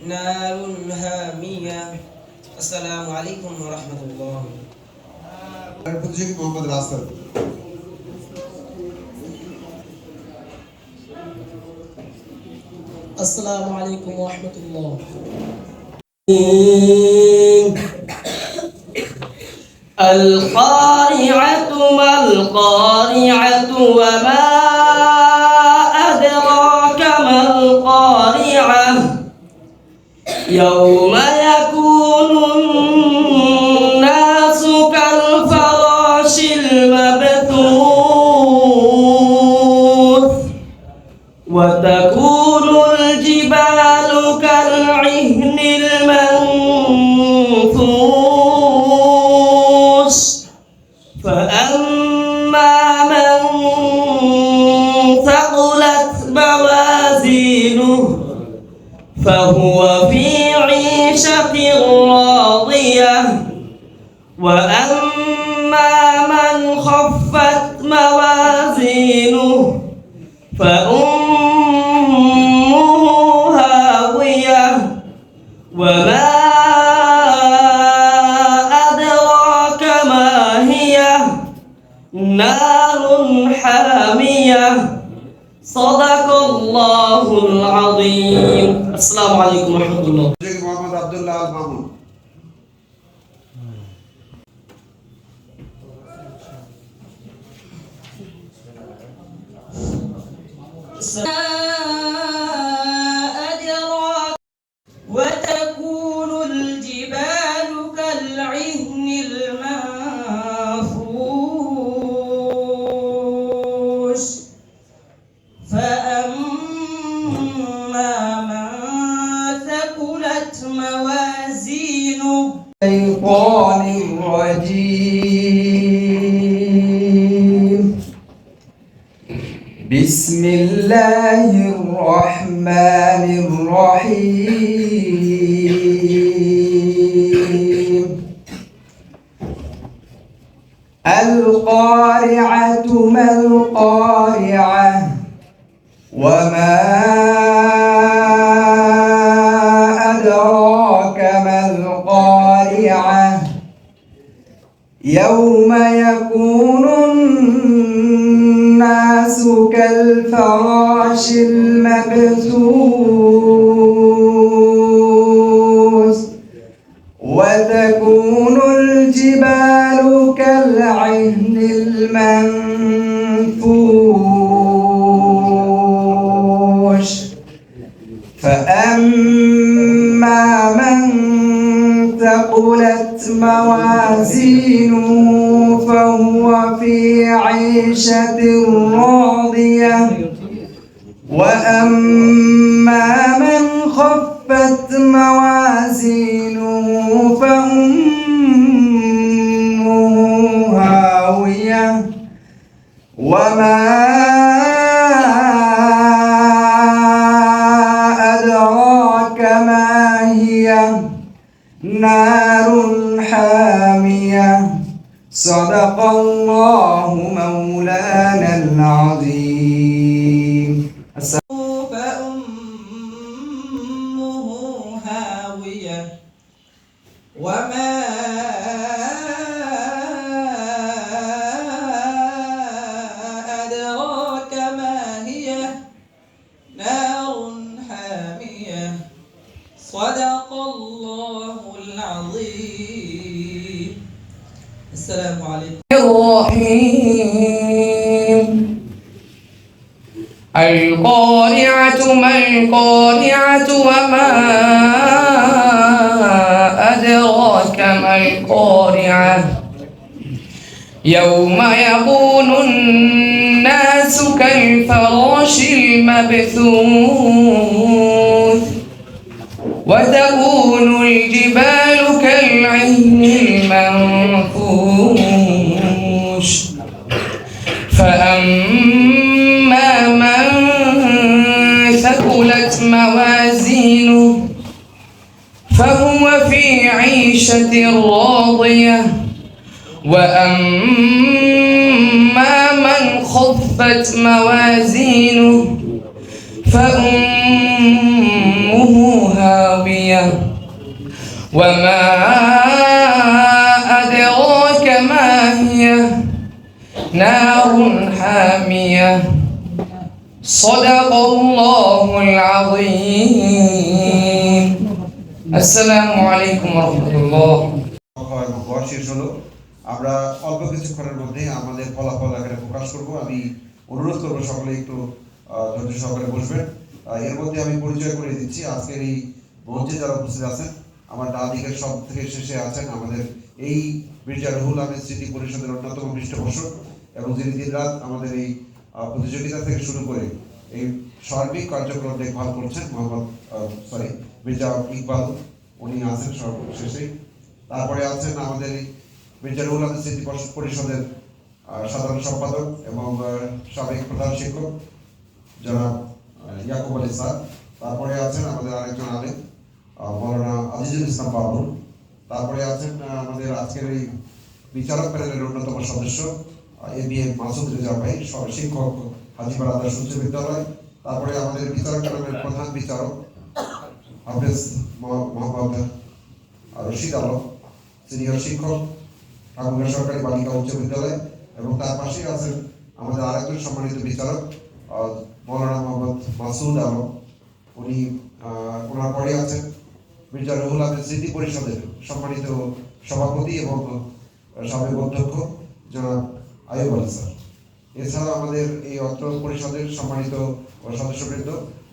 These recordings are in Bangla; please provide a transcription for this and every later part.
نار حامية السلام عليكم ورحمة الله প্রতিযোগী মোহাম্মদ রাসেল। السلام عليكم ورحمة الله. القارعة ما القارعة وما أدراك ما القارعة يوم يكون الناس كالفراش المبثوث وتكون الجبال كالعهن المنفوش فأما من ثقلت موازينه فهو في عيشة راضية وأما من خفت موازينه فأمه هاوية وما أدراك ما هي نار حامية صدق الله العظيم. السلام عليكم ورحمة الله. মোহাম্মদ আব্দুল্লাহ আল মামুন। أدراك وتكون الجبال كالعهن المنفوش فأما من ثقلت موازينه الشيطان الرجيم بسم الله الرحمن الرحيم القارعة ما القارعة وما أدراك ما القارعة يوم يكون الناس كالفراش المبثوث وتكون الجبال كالعهن المنفوش فأما من ثقلت موازينه فهو في عيشة راضية وأما من خفت موازينه فأمه هاوية وما أدراك ما هي نار حامية صدق الله مولانا العظيم. فأمه هاوية وما أدراك ما هي نار حامية صدق الله العظيم. السلام عليكم. الرحيم القارعة ما القارعة وما أدراك ما القارعة يوم يكون الناس كالفراش المبثوث وتكون الجبال كالعهن المنفوش فأما من ثقلت موازينه فهو في عيشة راضية وأما من خفت موازينه فأمه هاوية حامية وما أدراك ما هي نار حامية صدق الله العظيم السلام عليكم ورحمة الله এবং ঘর শেষ হলো। আমরা অল্প কিছুক্ষণের মধ্যে আমাদের ফলাফল এখানে প্রকাশ করব। আমি অনুরোধ করবো সকলে একটু ধৈর্য সহকারে বসবেন। এর মধ্যে আমি পরিচয় করে দিচ্ছি আজকের এই মঞ্চে যারা উপস্থিত আছেন। আমার ডান দিকের সব থেকে শেষে আছেন আমাদের এই মির্জা রুহুল আমিন স্মৃতি পরিষদের অন্যতম পৃষ্ঠপোষক এবং যিনি দিনরাত আমাদের এই প্রতিযোগিতা থেকে শুরু করে এই সার্বিক কার্যক্রম দেখভাল করছেন মির্জা ইকবাল, উনি আছেন সর্বশেষে। তারপরে আছেন আমাদের এই মির্জা রুহুল আমিন স্মৃতি পরিষদের সাধারণ সম্পাদক এবং সাবেক প্রধান শিক্ষক যারা ইয়াকুব আলী স্যার। তারপরে আছেন আমাদের আরেকজন আলেম মৌলানা আজিজুল ইসলাম বাবুল। তারপরে আছেন আমাদের আজকের এই বিচারক প্যানেলের অন্যতম সদস্য এবিএম মাসুদ রেজা ভাই, শিক্ষক হাজিপাড়া আদর্শ উচ্চ বিদ্যালয়। তারপরে আমাদের বিচারক প্যানেলের প্রধান বিচারক হাফেজ মোহাম্মদ রশিদ আলম, সিনিয়র শিক্ষক ঠাকুরগাঁ সরকারি বালিকা উচ্চ বিদ্যালয়। এবং তার পাশে আছেন আমাদের আরেকজন সম্মানিত বিচারক মৌলানা মোহাম্মদ মাসুদ আলম, উনি। ওনার পরে আছেন মির্জা রুহুল আমিন স্মৃতি পরিষদের সম্মানিত সভাপতি এবং সাবেক অধ্যক্ষ জনাব আয়ুব আলী স্যার। এছাড়া আমাদের এই অত্র পরিষদের সম্মানিত সদস্যবৃন্দ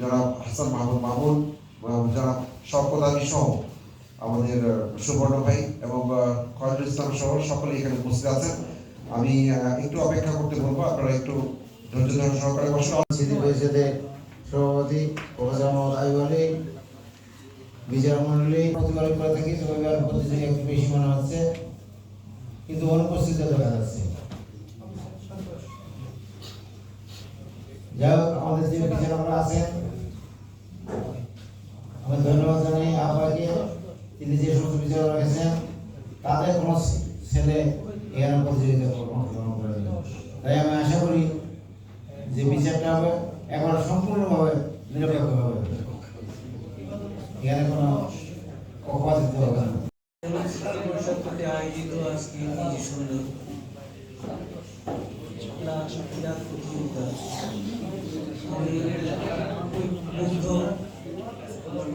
জনাব হাসান মাহমুদ মামুন, জনাব শওকত আলী সহ আমাদের সুবর্ণ ভাই এবং খয়রুল ইসলাম সহ সকলে এখানে উপস্থিত আছেন। আমি একটু অপেক্ষা করতে বলবো, আপনারা একটু ধৈর্য ধরে সহকারে বসুন। স্মৃতি পরিষদের সভাপতি প্রফেসর মোহাম্মদ আয়ুব আলী, বিচারক মন্ডলী প্রতিবার করে থাকি, তবে প্রতিযোগী একটু বেশি মনে হচ্ছে, কিন্তু অনুপস্থিত দেখা যাচ্ছে। যাই হোক, আমাদের যে বিচারকরা আছেন আমি ধন্যবাদ জানাই আপনাকে। তিনি যে সমস্ত বিচারক রেখেছেন তাদের কোনো ছেলে এখানে প্রতিযোগিতা অংশগ্রহণ করেনি। তাই আমি আশা করি যে বিচারটা হবে একেবারে সম্পূর্ণভাবে নিরপেক্ষ হবে, এখানে কোনো পক্ষপাতিত্ব হবে না। আয়োজিত আজকে এই সুন্দর প্রতিযোগিতা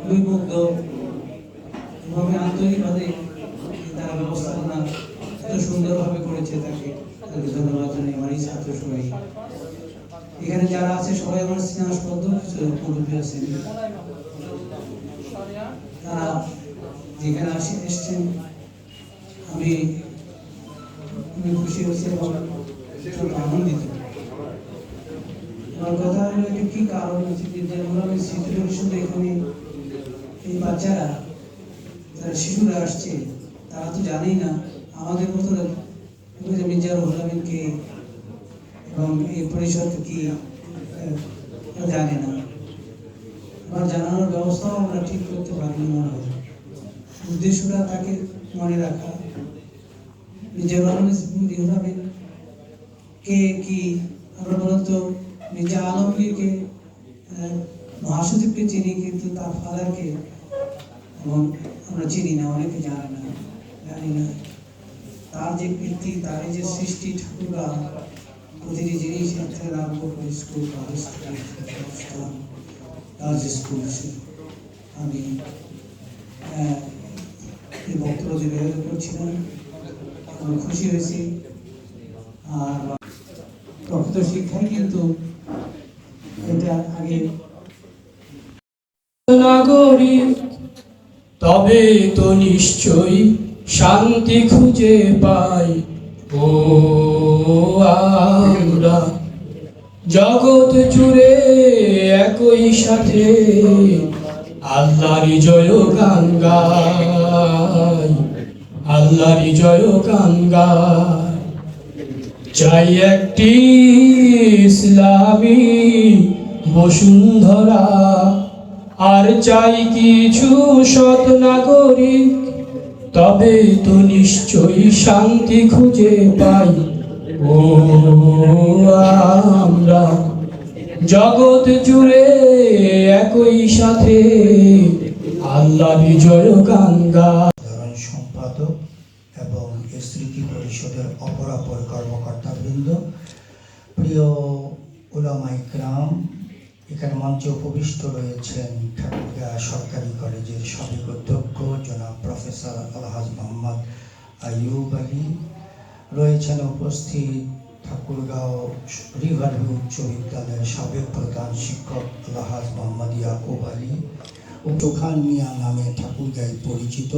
আমি মুগ্ধ এবং আন্তরিকভাবে তারা ব্যবস্থাপনা এত সুন্দরভাবে করেছে, তাকে ধন্যবাদ জানাই। আমার এই ছাত্র সবাই এখানে যারা আছে সবাই আমার স্নেহাস্পদ মুরব্বী আছেন, তারা যেখানে এসছেন আমি খুশি হয়েছি এবং আনন্দিত। আমার কথা হলো যে কি কারণ আছে যে আমি স্মৃতি পরিষদে এখানে এই বাচ্চারা যারা শিশুরা আসছে তারা তো জানেই না আমাদের মতো মির্জা রুহুল আমিনকে এবং এই পরিষদ কি জানে না। আবার জানানোর ব্যবস্থাও আমরা ঠিক করতে পারিনি মনে হয়। উদ্দেশ্যটা তাকে মনে রাখা, মির্জা রুহুল আমিন কে কি আমরা বলতো মির্জা আলমগীরকে মহাসচিবকে চিনি, কিন্তু তার ফাদারকে এবং আমরা চিনি না, অনেকে জানি না। তার যে কীর্তি, তার যে সৃষ্টি, ঠাকুরগাঁ প্রতিটি জিনিস থেকে আরম্ভ করে স্কুল, কলেজ স্কুল, আমি এই বক্তব্য যে ব্যবহার করছিলাম আমি খুশি হয়েছি। আর প্রকৃত শিক্ষাই কিন্তু এটা আগে নাগরিক, তবে তো নিশ্চয়ই শান্তি খুঁজে পাই ও আমরা জগৎ জুড়ে একই সাথে আল্লাহরই জয় গান গাই, আল্লাহরই জয় গান গাই। চাই একটি ইসলামী বসুন্ধরা, আর চাই কিছু সৎ নাগরিক, তবে তো নিশ্চয়ই শান্তি খুঁজে পাই ও আমরা জগৎ জুড়ে একই সাথে আল্লাহ বিজয় গান গা। সাধারণ সম্পাদক এবং স্মৃতি পরিষদের অপরাপর কর্মকর্তাবৃন্দ, প্রিয় উলামা ইকরাম, এখানে মঞ্চে উপবিষ্ট রয়েছেন ঠাকুরগাঁ সরকারি কলেজের সাবেক অধ্যক্ষ জনাব প্রফেসর আলহাজ মোহাম্মদ আইয়ুব আলী, রয়েছেন উপস্থিত ঠাকুরগাঁও রিভারভিউ উচ্চ বিদ্যালয়ের সাবেক প্রধান শিক্ষক আলহাজ মোহাম্মদ ইয়াকুব আলী, তুখান মিয়া নামে ঠাকুরগাঁয় পরিচিত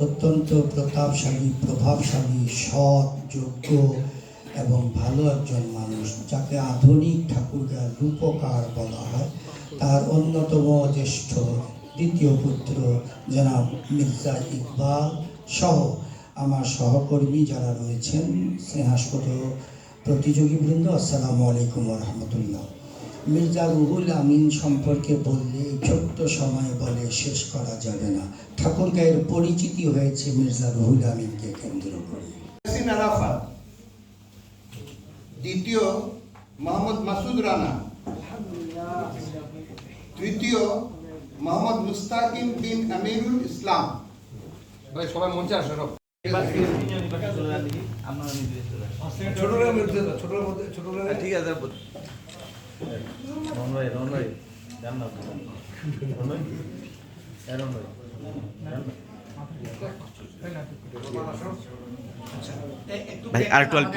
অত্যন্ত প্রতাপশালী, প্রভাবশালী, সৎ, যোগ্য এবং ভালো একজন মানুষ, যাকে আধুনিক ঠাকুরগাঁর রূপকার বলা হয়। তার অন্যতম জ্যেষ্ঠ দ্বিতীয় পুত্র জনাব মির্জা ইকবাল সহ আমার সহকর্মী যারা রয়েছেন, স্নেহাস্পদ প্রতিযোগীবৃন্দ, আসসালামু আলাইকুম রহমতুল্লাহ। মির্জা রুহুল আমিন সম্পর্কে বললে ছোট্ট সময় বলে শেষ করা যাবে না। ঠাকুরগাঁয়ের পরিচিতি হয়েছে মির্জা রুহুল আমিনকে কেন্দ্র করে। আরাফাত, দ্বিতীয় মোহাম্মদ মাসুদ রানা, তৃতীয় মোহাম্মদ মুস্তাকিম বিন আমিরুল ইসলাম। ভাই সবাই মঞ্চে আসো। ঠিক আছে ভাই আর 12